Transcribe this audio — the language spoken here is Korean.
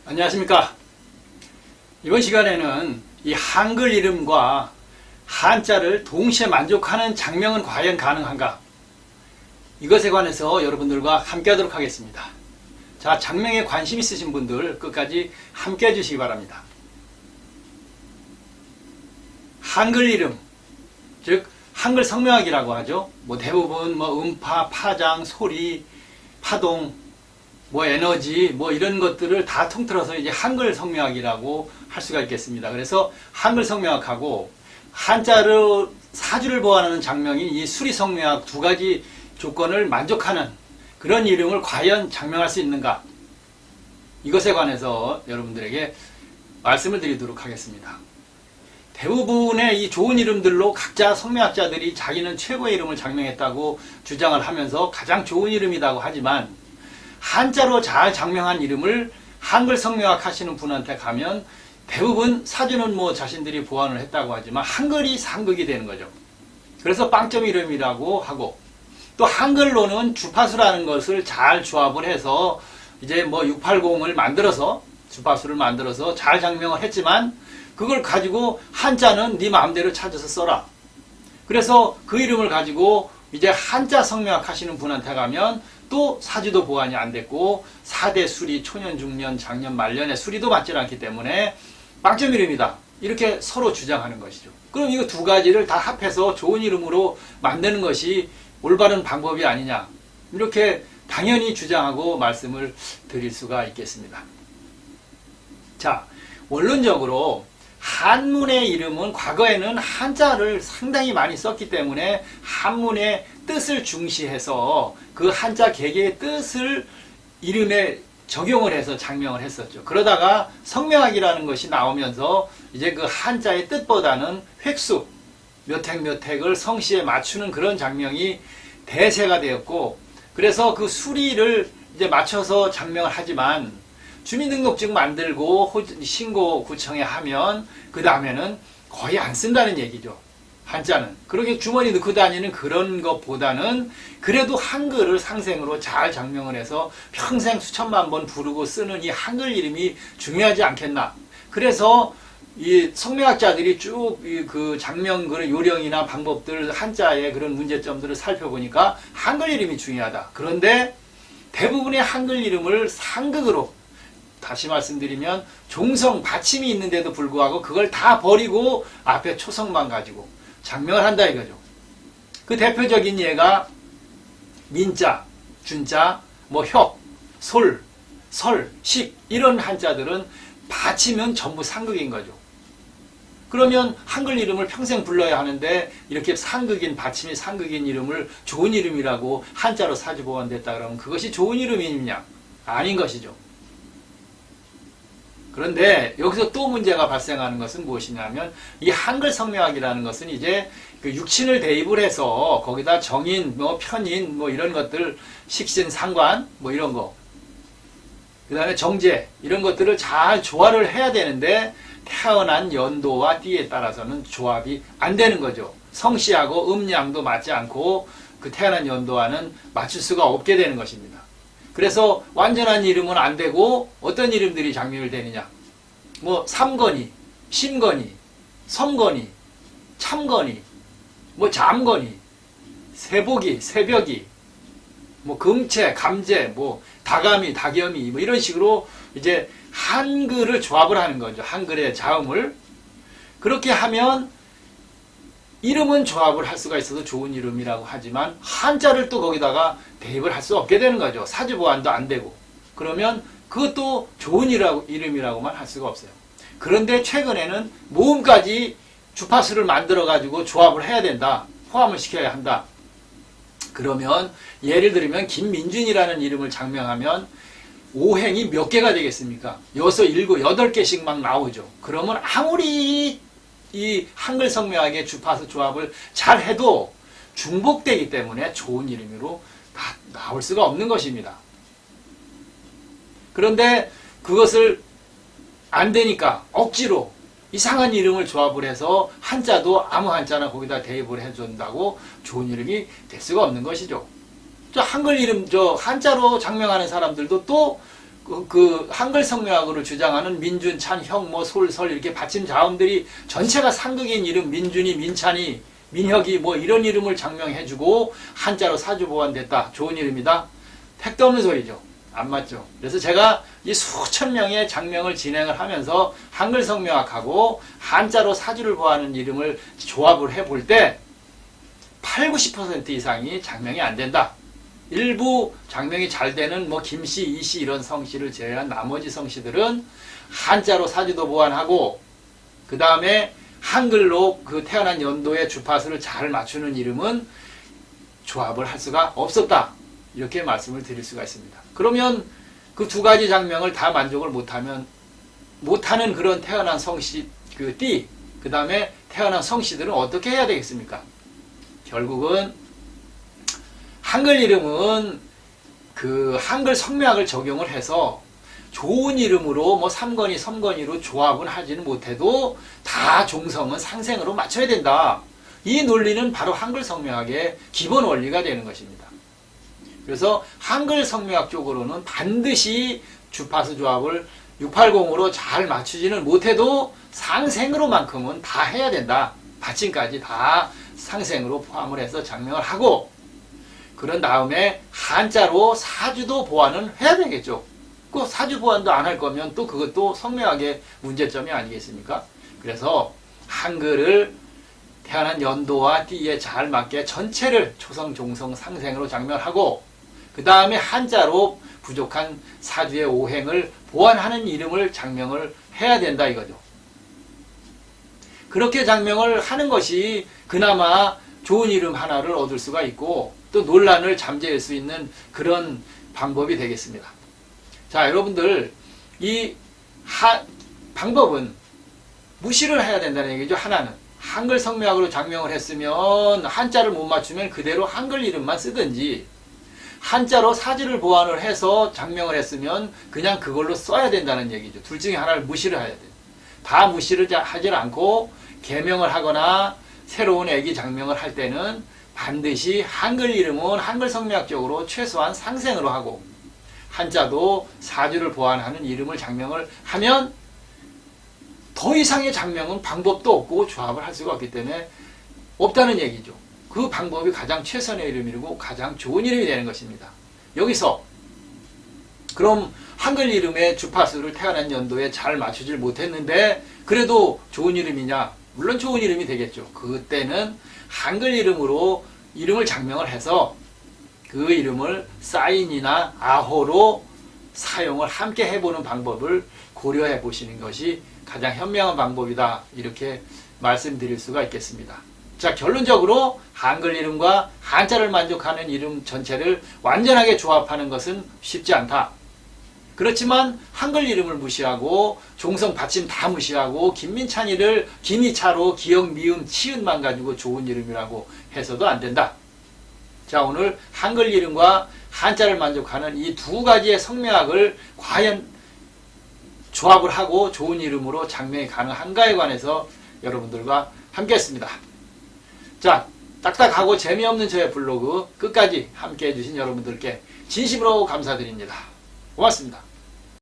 안녕하십니까. 이번 시간에는 이 한글 이름과 한자를 동시에 만족하는 장명은 과연 가능한가? 이것에 관해서 여러분들과 함께 하도록 하겠습니다. 자, 장명에 관심 있으신 분들 끝까지 함께 해주시기 바랍니다. 한글 이름, 즉 한글 성명학이라고 하죠. 대부분 음파, 파장, 소리, 파동, 에너지, 이런 것들을 다 통틀어서 이제 한글 성명학이라고 할 수가 있겠습니다. 그래서 한글 성명학하고 한자로 사주를 보완하는 장명인 이 수리 성명학 두 가지 조건을 만족하는 그런 이름을 과연 장명할 수 있는가? 이것에 관해서 여러분들에게 말씀을 드리도록 하겠습니다. 대부분의 이 좋은 이름들로 각자 성명학자들이 자기는 최고의 이름을 장명했다고 주장을 하면서 가장 좋은 이름이라고 하지만 한자로 잘 장명한 이름을 한글 성명학 하시는 분한테 가면 대부분 사주는 자신들이 보완을 했다고 하지만 한글이 상극이 되는 거죠. 그래서 빵점 이름이라고 하고 또 한글로는 주파수라는 것을 잘 조합을 해서 이제 680을 만들어서 주파수를 만들어서 잘 장명을 했지만 그걸 가지고 한자는 네 마음대로 찾아서 써라. 그래서 그 이름을 가지고 이제 한자 성명학 하시는 분한테 가면 또 사주도 보완이 안 됐고 4대 수리, 초년, 중년, 장년, 말년의 수리도 맞지 않기 때문에 빵점 이름이다. 이렇게 서로 주장하는 것이죠. 그럼 이거 두 가지를 다 합해서 좋은 이름으로 만드는 것이 올바른 방법이 아니냐. 이렇게 당연히 주장하고 말씀을 드릴 수가 있겠습니다. 자, 원론적으로 한문의 이름은 과거에는 한자를 상당히 많이 썼기 때문에 한문의 뜻을 중시해서 그 한자 개개의 뜻을 이름에 적용을 해서 장명을 했었죠. 그러다가 성명학이라는 것이 나오면서 이제 그 한자의 뜻보다는 획수, 몇 획 몇 획을 성씨에 맞추는 그런 장명이 대세가 되었고, 그래서 그 수리를 이제 맞춰서 장명을 하지만 주민등록증 만들고 신고 구청에 하면 그 다음에는 거의 안 쓴다는 얘기죠. 한자는. 그렇게 주머니 넣고 다니는 그런 것보다는 그래도 한글을 상생으로 잘 장명을 해서 평생 수천만 번 부르고 쓰는 이 한글 이름이 중요하지 않겠나. 그래서 이 성명학자들이 쭉 그 장명 그런 요령이나 방법들 한자의 그런 문제점들을 살펴보니까 한글 이름이 중요하다. 그런데 대부분의 한글 이름을 상극으로 다시 말씀드리면 종성, 받침이 있는데도 불구하고 그걸 다 버리고 앞에 초성만 가지고 장명을 한다 이거죠. 그 대표적인 예가 민자, 준자, 혁, 솔, 설, 식 이런 한자들은 받침은 전부 상극인 거죠. 그러면 한글 이름을 평생 불러야 하는데 이렇게 상극인 받침이 상극인 이름을 좋은 이름이라고 한자로 사주 보완됐다 그러면 그것이 좋은 이름이냐? 아닌 것이죠. 그런데 여기서 또 문제가 발생하는 것은 무엇이냐면 이 한글 성명학이라는 것은 이제 그 육친을 대입을 해서 거기다 정인, 편인, 이런 것들, 식신, 상관, 이런 거. 그 다음에 정제, 이런 것들을 잘 조화를 해야 되는데 태어난 연도와 띠에 따라서는 조합이 안 되는 거죠. 성씨하고 음양도 맞지 않고 그 태어난 연도와는 맞출 수가 없게 되는 것입니다. 그래서 완전한 이름은 안 되고 어떤 이름들이 장명이 되느냐. 삼건이, 심건이, 섬건이, 참건이, 잠건이, 세복이, 새벽이, 금채, 감제, 다감이, 다겸이, 이런 식으로 이제 한글을 조합을 하는 거죠. 한글의 자음을. 그렇게 하면 이름은 조합을 할 수가 있어서 좋은 이름이라고 하지만 한자를 또 거기다가 대입을 할 수 없게 되는 거죠. 사주 보완도 안 되고. 그러면 그것도 좋은 이름이라고만 할 수가 없어요. 그런데 최근에는 모음까지 주파수를 만들어 가지고 조합을 해야 된다. 포함을 시켜야 한다. 그러면 예를 들면 김민준이라는 이름을 장명하면 오행이 몇 개가 되겠습니까? 6, 7, 8개씩 막 나오죠. 그러면 아무리 이 한글 성명학의 주파수 조합을 잘 해도 중복되기 때문에 좋은 이름으로 다 나올 수가 없는 것입니다. 그런데 그것을 안 되니까 억지로 이상한 이름을 조합을 해서 한자도 아무 한자나 거기다 대입을 해준다고 좋은 이름이 될 수가 없는 것이죠. 한글 이름, 한자로 장명하는 사람들도 또 그 한글 성명학으로 주장하는 민준, 찬, 형, 뭐 솔, 설 이렇게 받침 자음들이 전체가 상극인 이름 민준이, 민찬이, 민혁이 뭐 이런 이름을 장명해주고 한자로 사주 보완됐다. 좋은 이름이다. 택도 없는 소리죠. 안 맞죠. 그래서 제가 이 수천 명의 장명을 진행을 하면서 한글 성명학하고 한자로 사주를 보하는 이름을 조합을 해볼 때 8, 90% 이상이 장명이 안 된다. 일부 장명이 잘 되는 뭐 김씨, 이씨 이런 성씨를 제외한 나머지 성씨들은 한자로 사주도 보완하고 그 다음에 한글로 그 태어난 연도의 주파수를 잘 맞추는 이름은 조합을 할 수가 없었다. 이렇게 말씀을 드릴 수가 있습니다. 그러면 그 두 가지 장명을 다 만족을 못하는 그런 태어난 성씨, 그 띠, 그 다음에 태어난 성씨들은 어떻게 해야 되겠습니까? 결국은 한글 이름은 그 한글 성명학을 적용을 해서 좋은 이름으로 뭐 삼건이, 섬건이로 조합은 하지는 못해도 다 종성은 상생으로 맞춰야 된다. 이 논리는 바로 한글 성명학의 기본 원리가 되는 것입니다. 그래서 한글 성명학 쪽으로는 반드시 주파수 조합을 680으로 잘 맞추지는 못해도 상생으로만큼은 다 해야 된다. 받침까지 다 상생으로 포함을 해서 장명을 하고 그런 다음에 한자로 사주도 보완은 해야 되겠죠. 그 사주 보완도 안 할 거면 또 그것도 성명학의 문제점이 아니겠습니까? 그래서 한글을 태어난 연도와 띠에 잘 맞게 전체를 초성, 종성, 상생으로 장명하고 그 다음에 한자로 부족한 사주의 오행을 보완하는 이름을 장명을 해야 된다 이거죠. 그렇게 장명을 하는 것이 그나마 좋은 이름 하나를 얻을 수가 있고 또 논란을 잠재울 수 있는 그런 방법이 되겠습니다. 자, 여러분들 이 방법은 무시를 해야 된다는 얘기죠. 하나는 한글 성명학으로 장명을 했으면 한자를 못 맞추면 그대로 한글 이름만 쓰든지 한자로 사지를 보완을 해서 장명을 했으면 그냥 그걸로 써야 된다는 얘기죠. 둘 중에 하나를 무시를 해야 돼요. 다 무시를 하지 않고 개명을 하거나 새로운 애기 장명을 할 때는 반드시 한글 이름은 한글 성명학적으로 최소한 상생으로 하고 한자도 사주를 보완하는 이름을 장명을 하면 더 이상의 장명은 방법도 없고 조합을 할 수가 없기 때문에 없다는 얘기죠. 그 방법이 가장 최선의 이름이고 가장 좋은 이름이 되는 것입니다. 여기서 그럼 한글 이름의 주파수를 태어난 연도에 잘 맞추질 못했는데 그래도 좋은 이름이냐? 물론 좋은 이름이 되겠죠. 그때는 한글 이름으로 이름을 장명을 해서 그 이름을 사인이나 아호로 사용을 함께 해보는 방법을 고려해 보시는 것이 가장 현명한 방법이다. 이렇게 말씀드릴 수가 있겠습니다. 자, 결론적으로 한글 이름과 한자를 만족하는 이름 전체를 완전하게 조합하는 것은 쉽지 않다. 그렇지만 한글 이름을 무시하고 종성 받침 다 무시하고 김민찬이를 김희차로 기역, 미음, 치읓만 가지고 좋은 이름이라고 해서도 안 된다. 자, 오늘 한글 이름과 한자를 만족하는 이 두 가지의 성명학을 과연 조합을 하고 좋은 이름으로 장명이 가능한가에 관해서 여러분들과 함께 했습니다. 자, 딱딱하고 재미없는 저의 블로그 끝까지 함께 해주신 여러분들께 진심으로 감사드립니다. 고맙습니다.